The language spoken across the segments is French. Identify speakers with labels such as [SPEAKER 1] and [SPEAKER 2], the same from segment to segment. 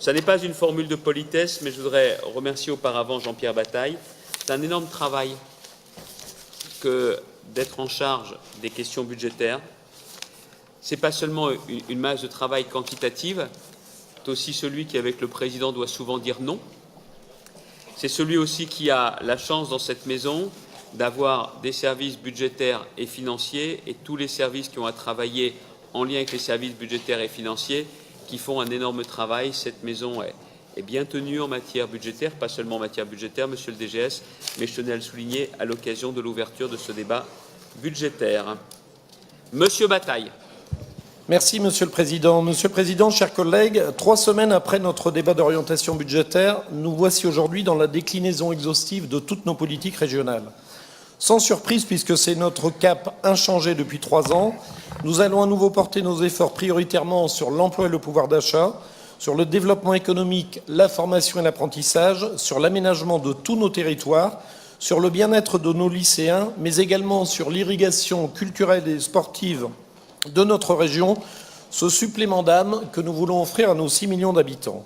[SPEAKER 1] Ça n'est pas une formule de politesse, mais je voudrais remercier auparavant Jean-Pierre Bataille. C'est un énorme travail que d'être en charge des questions budgétaires. Ce n'est pas seulement une masse de travail quantitative, c'est aussi celui qui, avec le Président, doit souvent dire non. C'est celui aussi qui a la chance dans cette maison d'avoir des services budgétaires et financiers et tous les services qui ont à travailler en lien avec les services budgétaires et financiers qui font un énorme travail. Cette maison est bien tenue en matière budgétaire, pas seulement en matière budgétaire, Monsieur le DGS, mais je tenais à le souligner à l'occasion de l'ouverture de ce débat budgétaire. Monsieur Bataille.
[SPEAKER 2] Merci, Monsieur le Président. Monsieur le Président, chers collègues, 3 semaines après notre débat d'orientation budgétaire, nous voici aujourd'hui dans la déclinaison exhaustive de toutes nos politiques régionales. Sans surprise, puisque c'est notre cap inchangé depuis 3 ans, nous allons à nouveau porter nos efforts prioritairement sur l'emploi et le pouvoir d'achat, sur le développement économique, la formation et l'apprentissage, sur l'aménagement de tous nos territoires, sur le bien-être de nos lycéens, mais également sur l'irrigation culturelle et sportive de notre région, ce supplément d'âme que nous voulons offrir à nos 6 millions d'habitants.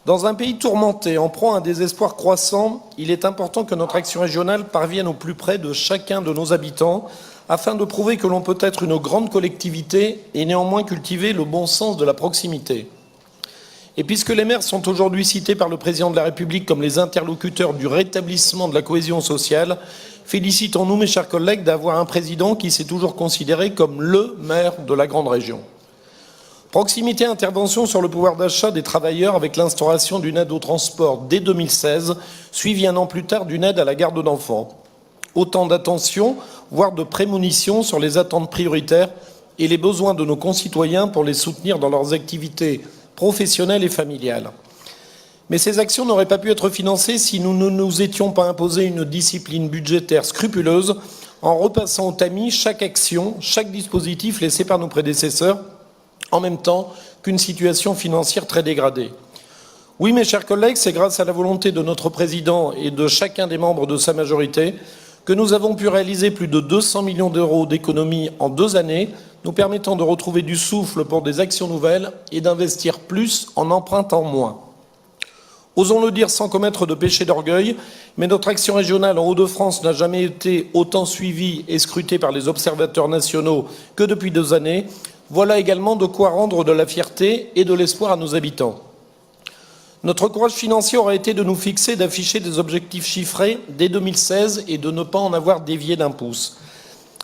[SPEAKER 2] Dans un pays tourmenté, en proie à un désespoir croissant, il est important que notre action régionale parvienne au plus près de chacun de nos habitants, afin de prouver que l'on peut être une grande collectivité et néanmoins cultiver le bon sens de la proximité. Et puisque les maires sont aujourd'hui cités par le Président de la République comme les interlocuteurs du rétablissement de la cohésion sociale, félicitons-nous, mes chers collègues, d'avoir un président qui s'est toujours considéré comme le maire de la grande région. Proximité et intervention sur le pouvoir d'achat des travailleurs avec l'instauration d'une aide au transport dès 2016, suivie un an plus tard d'une aide à la garde d'enfants. Autant d'attention, voire de prémonition sur les attentes prioritaires et les besoins de nos concitoyens pour les soutenir dans leurs activités professionnelles et familiales. Mais ces actions n'auraient pas pu être financées si nous ne nous étions pas imposé une discipline budgétaire scrupuleuse en repassant au tamis chaque action, chaque dispositif laissé par nos prédécesseurs, en même temps qu'une situation financière très dégradée. Oui, mes chers collègues, c'est grâce à la volonté de notre Président et de chacun des membres de sa majorité que nous avons pu réaliser plus de 200 millions d'euros d'économies en 2 années, nous permettant de retrouver du souffle pour des actions nouvelles et d'investir plus en empruntant moins. Osons le dire sans commettre de péché d'orgueil, mais notre action régionale en Hauts-de-France n'a jamais été autant suivie et scrutée par les observateurs nationaux que depuis 2 années. Voilà également de quoi rendre de la fierté et de l'espoir à nos habitants. Notre courage financier aura été de nous fixer, d'afficher des objectifs chiffrés dès 2016 et de ne pas en avoir dévié d'un pouce.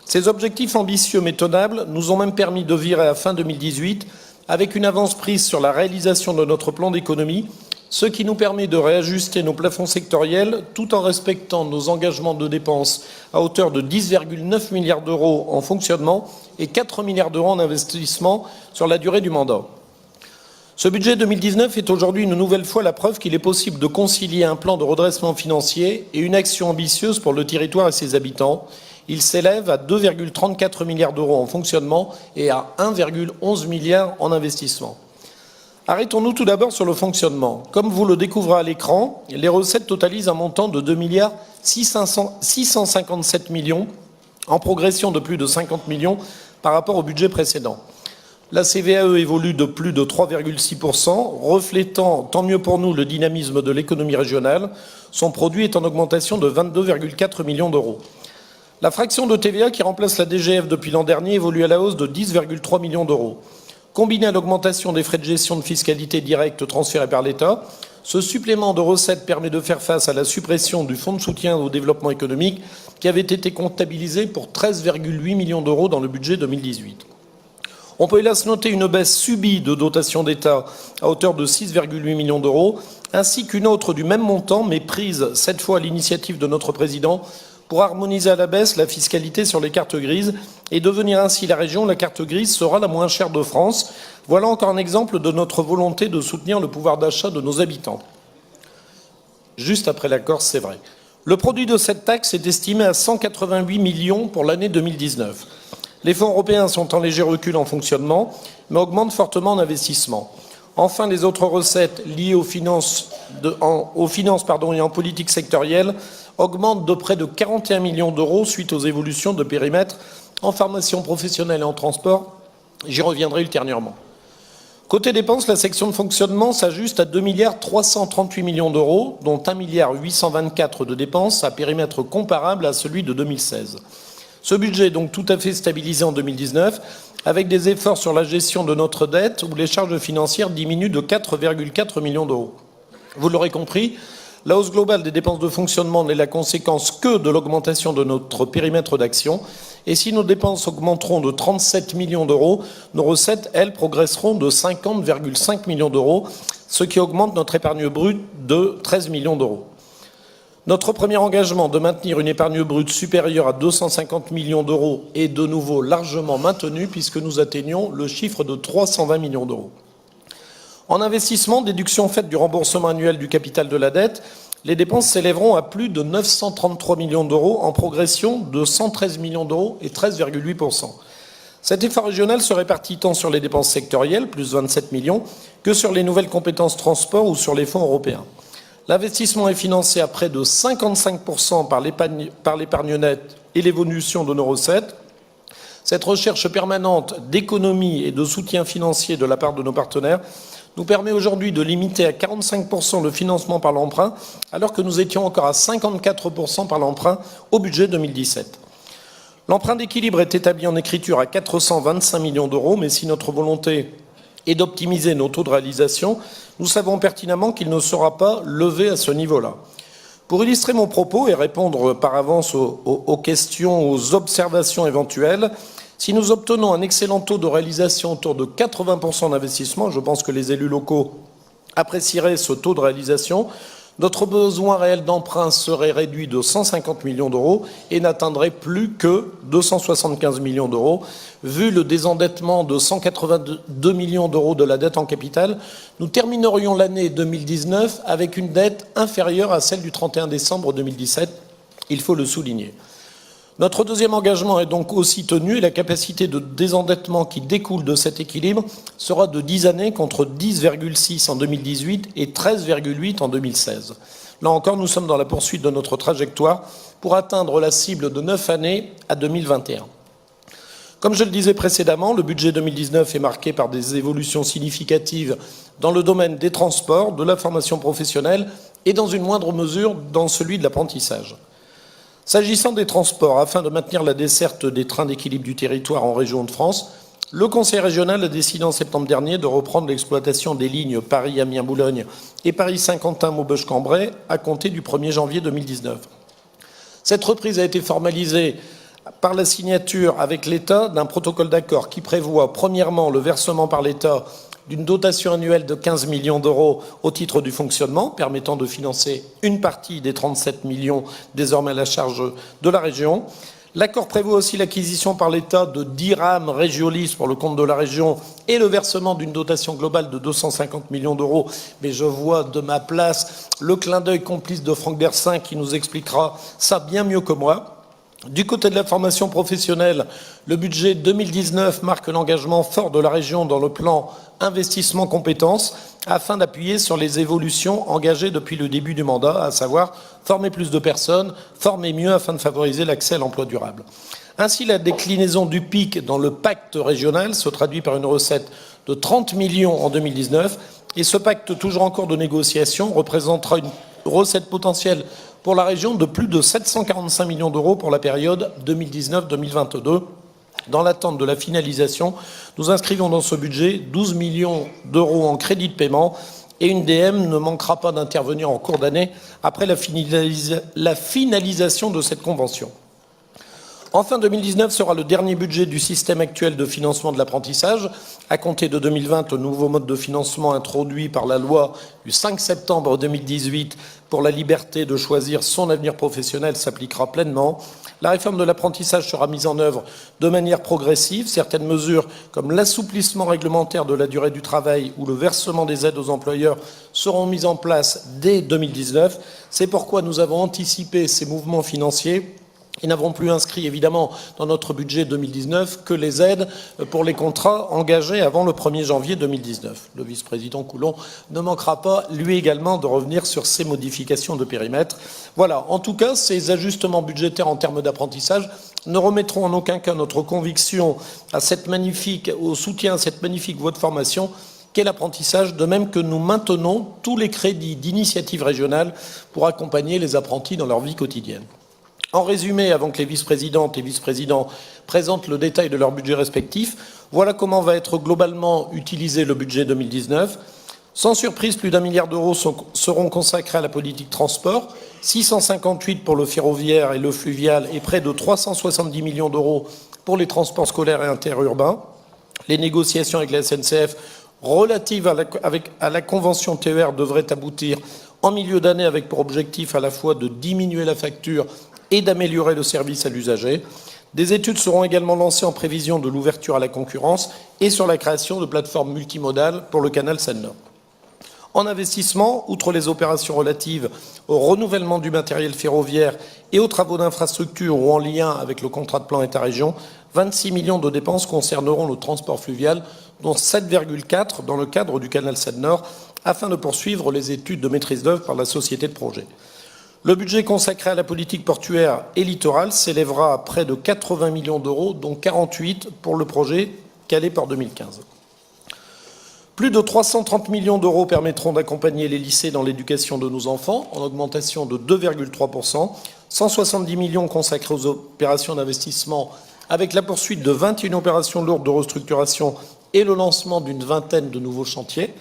[SPEAKER 2] Ces objectifs ambitieux mais tenables nous ont même permis de virer à fin 2018 avec une avance prise sur la réalisation de notre plan d'économie, ce qui nous permet de réajuster nos plafonds sectoriels tout en respectant nos engagements de dépenses à hauteur de 10,9 milliards d'euros en fonctionnement et 4 milliards d'euros en investissement sur la durée du mandat. Ce budget 2019 est aujourd'hui une nouvelle fois la preuve qu'il est possible de concilier un plan de redressement financier et une action ambitieuse pour le territoire et ses habitants. Il s'élève à 2,34 milliards d'euros en fonctionnement et à 1,11 milliard en investissement. Arrêtons-nous tout d'abord sur le fonctionnement. Comme vous le découvrez à l'écran, les recettes totalisent un montant de 2 milliards 657 millions, en progression de plus de 50 millions par rapport au budget précédent. La CVAE évolue de plus de 3,6%, reflétant, tant mieux pour nous, le dynamisme de l'économie régionale. Son produit est en augmentation de 22,4 millions d'euros. La fraction de TVA qui remplace la DGF depuis l'an dernier évolue à la hausse de 10,3 millions d'euros. Combiné à l'augmentation des frais de gestion de fiscalité directe transférés par l'État, ce supplément de recettes permet de faire face à la suppression du fonds de soutien au développement économique qui avait été comptabilisé pour 13,8 millions d'euros dans le budget 2018. On peut hélas noter une baisse subie de dotation d'État à hauteur de 6,8 millions d'euros, ainsi qu'une autre du même montant, mais prise cette fois à l'initiative de notre Président, pour harmoniser à la baisse la fiscalité sur les cartes grises et devenir ainsi la région, la carte grise sera la moins chère de France. Voilà encore un exemple de notre volonté de soutenir le pouvoir d'achat de nos habitants. Juste après la Corse, c'est vrai. Le produit de cette taxe est estimé à 188 millions pour l'année 2019. Les fonds européens sont en léger recul en fonctionnement, mais augmentent fortement en investissement. Enfin, les autres recettes liées aux finances et en politique sectorielle augmentent de près de 41 millions d'euros suite aux évolutions de périmètre en formation professionnelle et en transport. J'y reviendrai ultérieurement. Côté dépenses, la section de fonctionnement s'ajuste à 2 338 millions d'euros, dont 1 824 millions de dépenses à périmètre comparable à celui de 2016. Ce budget est donc tout à fait stabilisé en 2019, avec des efforts sur la gestion de notre dette où les charges financières diminuent de 4,4 millions d'euros. Vous l'aurez compris, la hausse globale des dépenses de fonctionnement n'est la conséquence que de l'augmentation de notre périmètre d'action. Et si nos dépenses augmenteront de 37 millions d'euros, nos recettes, elles, progresseront de 50,5 millions d'euros, ce qui augmente notre épargne brute de 13 millions d'euros. Notre premier engagement de maintenir une épargne brute supérieure à 250 millions d'euros est de nouveau largement maintenu puisque nous atteignons le chiffre de 320 millions d'euros. En investissement, déduction faite du remboursement annuel du capital de la dette, les dépenses s'élèveront à plus de 933 millions d'euros en progression de 113 millions d'euros et 13,8%. Cet effort régional se répartit tant sur les dépenses sectorielles, plus 27 millions, que sur les nouvelles compétences transport ou sur les fonds européens. L'investissement est financé à près de 55% par l'épargne nette et l'évolution de nos recettes. Cette recherche permanente d'économie et de soutien financier de la part de nos partenaires nous permet aujourd'hui de limiter à 45% le financement par l'emprunt, alors que nous étions encore à 54% par l'emprunt au budget 2017. L'emprunt d'équilibre est établi en écriture à 425 millions d'euros, mais si notre volonté est d'optimiser nos taux de réalisation, nous savons pertinemment qu'il ne sera pas levé à ce niveau-là. Pour illustrer mon propos et répondre par avance aux questions, aux observations éventuelles, si nous obtenons un excellent taux de réalisation autour de 80% d'investissement, je pense que les élus locaux apprécieraient ce taux de réalisation, notre besoin réel d'emprunt serait réduit de 150 millions d'euros et n'atteindrait plus que 275 millions d'euros. Vu le désendettement de 182 millions d'euros de la dette en capital, nous terminerions l'année 2019 avec une dette inférieure à celle du 31 décembre 2017. Il faut le souligner. Notre deuxième engagement est donc aussi tenu et la capacité de désendettement qui découle de cet équilibre sera de 10 années contre 10,6 en 2018 et 13,8 en 2016. Là encore, nous sommes dans la poursuite de notre trajectoire pour atteindre la cible de 9 années à 2021. Comme je le disais précédemment, le budget 2019 est marqué par des évolutions significatives dans le domaine des transports, de la formation professionnelle et dans une moindre mesure dans celui de l'apprentissage. S'agissant des transports, afin de maintenir la desserte des trains d'équilibre du territoire en région de France, le Conseil régional a décidé en septembre dernier de reprendre l'exploitation des lignes Paris-Amiens-Boulogne et Paris-Saint-Quentin-Maubeuge-Cambrai à compter du 1er janvier 2019. Cette reprise a été formalisée par la signature avec l'État d'un protocole d'accord qui prévoit premièrement le versement par l'État d'une dotation annuelle de 15 millions d'euros au titre du fonctionnement, permettant de financer une partie des 37 millions désormais à la charge de la région. L'accord prévoit aussi l'acquisition par l'État de 10 rames Régiolis pour le compte de la région et le versement d'une dotation globale de 250 millions d'euros. Mais je vois de ma place le clin d'œil complice de Franck Dersin qui nous expliquera ça bien mieux que moi. Du côté de la formation professionnelle, le budget 2019 marque l'engagement fort de la région dans le plan investissement compétences afin d'appuyer sur les évolutions engagées depuis le début du mandat, à savoir former plus de personnes, former mieux afin de favoriser l'accès à l'emploi durable. Ainsi, la déclinaison du PIC dans le pacte régional se traduit par une recette de 30 millions en 2019 et ce pacte, toujours en cours de négociation, représentera une recette potentielle pour la région de plus de 745 millions d'euros pour la période 2019-2022. Dans l'attente de la finalisation, nous inscrivons dans ce budget 12 millions d'euros en crédit de paiement et une DM ne manquera pas d'intervenir en cours d'année après la finalisation de cette convention. Enfin, 2019 sera le dernier budget du système actuel de financement de l'apprentissage. À compter de 2020, le nouveau mode de financement introduit par la loi du 5 septembre 2018 pour la liberté de choisir son avenir professionnel s'appliquera pleinement. La réforme de l'apprentissage sera mise en œuvre de manière progressive. Certaines mesures, comme l'assouplissement réglementaire de la durée du travail ou le versement des aides aux employeurs, seront mises en place dès 2019. C'est pourquoi nous avons anticipé ces mouvements financiers et n'avons plus inscrit évidemment dans notre budget 2019 que les aides pour les contrats engagés avant le 1er janvier 2019. Le vice-président Coulon ne manquera pas, lui également, de revenir sur ces modifications de périmètre. Voilà, en tout cas, ces ajustements budgétaires en termes d'apprentissage ne remettront en aucun cas notre conviction à au soutien à cette magnifique voie de formation qu'est l'apprentissage, de même que nous maintenons tous les crédits d'initiatives régionales pour accompagner les apprentis dans leur vie quotidienne. En résumé, avant que les vice-présidentes et vice-présidents présentent le détail de leur budget respectif, voilà comment va être globalement utilisé le budget 2019. Sans surprise, plus d'1 milliard d'euros seront consacrés à la politique transport, 658 pour le ferroviaire et le fluvial et près de 370 millions d'euros pour les transports scolaires et interurbains. Les négociations avec la SNCF relatives à la convention TER devraient aboutir en milieu d'année avec pour objectif à la fois de diminuer la facture et d'améliorer le service à l'usager. Des études seront également lancées en prévision de l'ouverture à la concurrence et sur la création de plateformes multimodales pour le canal Seine-Nord. En investissement, outre les opérations relatives au renouvellement du matériel ferroviaire et aux travaux d'infrastructure ou en lien avec le contrat de plan État-région, 26 millions de dépenses concerneront le transport fluvial, dont 7,4 dans le cadre du canal Seine-Nord, afin de poursuivre les études de maîtrise d'œuvre par la société de projet. Le budget consacré à la politique portuaire et littorale s'élèvera à près de 80 millions d'euros, dont 48 pour le projet calé par 2015. Plus de 330 millions d'euros permettront d'accompagner les lycées dans l'éducation de nos enfants, en augmentation de 2,3%, 170 millions consacrés aux opérations d'investissement, avec la poursuite de 21 opérations lourdes de restructuration et le lancement d'une vingtaine de nouveaux chantiers.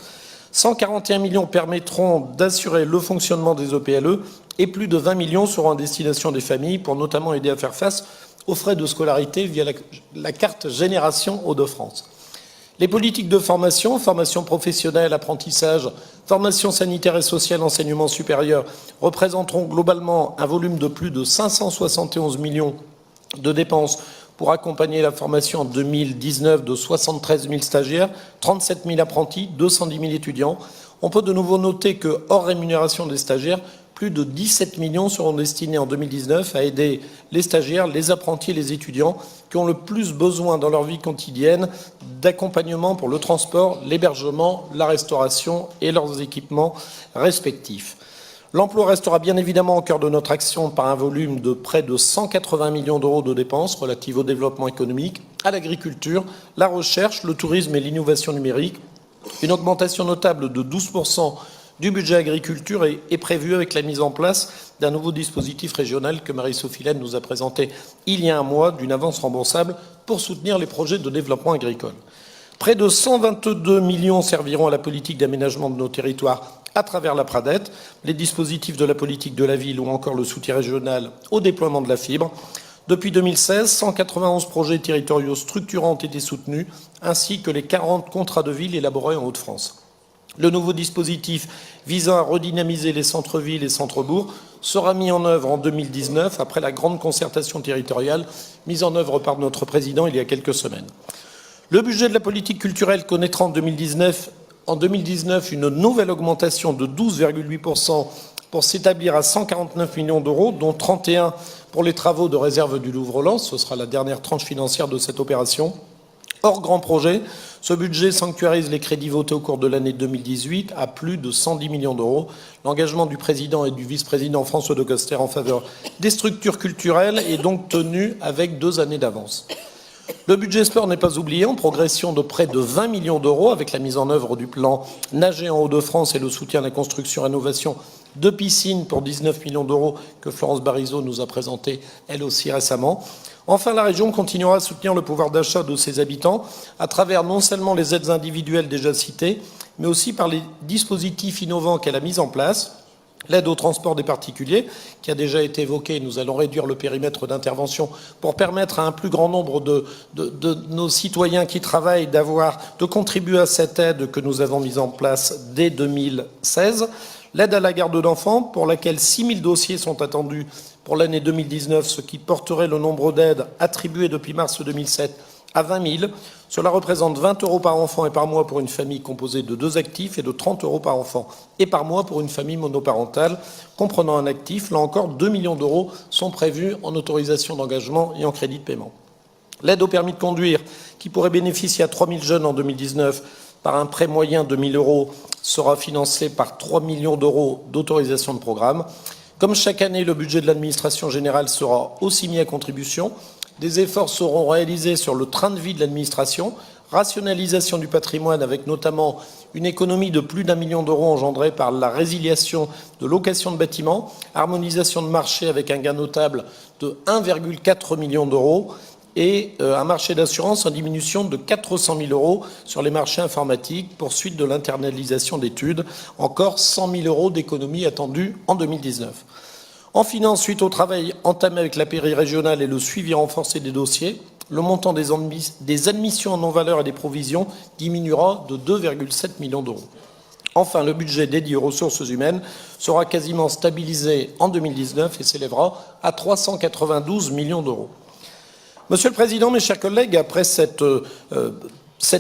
[SPEAKER 2] 141 millions permettront d'assurer le fonctionnement des EPLE et plus de 20 millions seront à destination des familles pour notamment aider à faire face aux frais de scolarité via la carte Génération Hauts-de-France. Les politiques de formation, formation professionnelle, apprentissage, formation sanitaire et sociale, enseignement supérieur représenteront globalement un volume de plus de 571 millions de dépenses pour accompagner la formation en 2019 de 73 000 stagiaires, 37 000 apprentis, 210 000 étudiants. On peut de nouveau noter que, hors rémunération des stagiaires, plus de 17 millions seront destinés en 2019 à aider les stagiaires, les apprentis et les étudiants qui ont le plus besoin dans leur vie quotidienne d'accompagnement pour le transport, l'hébergement, la restauration et leurs équipements respectifs. L'emploi restera bien évidemment au cœur de notre action par un volume de près de 180 millions d'euros de dépenses relatives au développement économique, à l'agriculture, la recherche, le tourisme et l'innovation numérique. Une augmentation notable de 12% du budget agriculture est prévue avec la mise en place d'un nouveau dispositif régional que Marie-Sophie Laine nous a présenté il y a un mois d'une avance remboursable pour soutenir les projets de développement agricole. Près de 122 millions serviront à la politique d'aménagement de nos territoires à travers la Pradet, les dispositifs de la politique de la ville ou encore le soutien régional au déploiement de la fibre. Depuis 2016, 191 projets territoriaux structurants ont été soutenus, ainsi que les 40 contrats de ville élaborés en Hauts-de-France. Le nouveau dispositif visant à redynamiser les centres-villes et centres-bourgs sera mis en œuvre en 2019, après la grande concertation territoriale mise en œuvre par notre président il y a quelques semaines. Le budget de la politique culturelle connaîtra en 2019 une nouvelle augmentation de 12,8% pour s'établir à 149 millions d'euros, dont 31 pour les travaux de réserve du Louvre-Lens. Ce sera la dernière tranche financière de cette opération. Hors grand projet, ce budget sanctuarise les crédits votés au cours de l'année 2018 à plus de 110 millions d'euros. L'engagement du président et du vice-président François de Coster en faveur des structures culturelles est donc tenu avec 2 années d'avance. Le budget sport n'est pas oublié, en progression de près de 20 millions d'euros avec la mise en œuvre du plan Nager en Hauts-de-France et le soutien à la construction-rénovation de piscines pour 19 millions d'euros que Florence Barizot nous a présenté elle aussi récemment. Enfin, la région continuera à soutenir le pouvoir d'achat de ses habitants à travers non seulement les aides individuelles déjà citées, mais aussi par les dispositifs innovants qu'elle a mis en place. L'aide au transport des particuliers, qui a déjà été évoquée, nous allons réduire le périmètre d'intervention pour permettre à un plus grand nombre de nos citoyens qui travaillent de contribuer à cette aide que nous avons mise en place dès 2016. L'aide à la garde d'enfants, pour laquelle 6 000 dossiers sont attendus pour l'année 2019, ce qui porterait le nombre d'aides attribuées depuis mars 2007 à 20 000. Cela représente 20 € par enfant et par mois pour une famille composée de 2 actifs et de 30 € par enfant et par mois pour une famille monoparentale comprenant un actif. Là encore, 2 millions d'euros sont prévus en autorisation d'engagement et en crédit de paiement. L'aide au permis de conduire, qui pourrait bénéficier à 3 000 jeunes en 2019 par un prêt moyen de 1 000 €, sera financée par 3 millions d'euros d'autorisation de programme. Comme chaque année, le budget de l'administration générale sera aussi mis à contribution. Des efforts seront réalisés sur le train de vie de l'administration, rationalisation du patrimoine avec notamment une économie de plus d'1 million d'euros engendrée par la résiliation de location de bâtiments, harmonisation de marché avec un gain notable de 1,4 million d'euros, et un marché d'assurance en diminution de 400 000 euros sur les marchés informatiques, poursuite de l'internalisation d'études, encore 100 000 euros d'économies attendues en 2019. En finance, suite au travail entamé avec la périrégionale et le suivi renforcé des dossiers, le montant des admissions en non-valeur et des provisions diminuera de 2,7 millions d'euros. Enfin, le budget dédié aux ressources humaines sera quasiment stabilisé en 2019 et s'élèvera à 392 millions d'euros. Monsieur le Président, mes chers collègues, après cette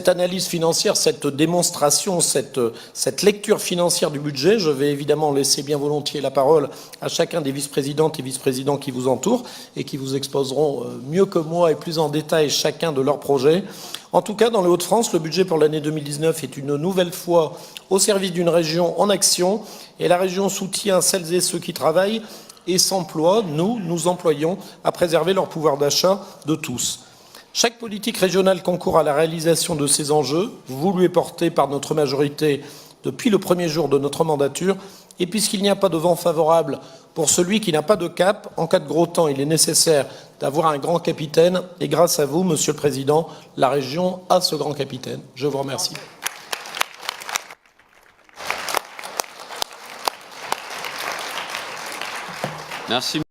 [SPEAKER 2] analyse financière, cette démonstration, cette lecture financière du budget, je vais évidemment laisser bien volontiers la parole à chacun des vice-présidentes et vice-présidents qui vous entourent et qui vous exposeront mieux que moi et plus en détail chacun de leurs projets. En tout cas, dans les Hauts-de-France, le budget pour l'année 2019 est une nouvelle fois au service d'une région en action et la région soutient celles et ceux qui travaillent et s'emploient, nous employons à préserver leur pouvoir d'achat de tous. Chaque politique régionale concourt à la réalisation de ces enjeux, voulus et portés par notre majorité depuis le premier jour de notre mandature. Et puisqu'il n'y a pas de vent favorable pour celui qui n'a pas de cap, en cas de gros temps, il est nécessaire d'avoir un grand capitaine. Et grâce à vous, Monsieur le Président, la région a ce grand capitaine. Je vous remercie.
[SPEAKER 1] Merci.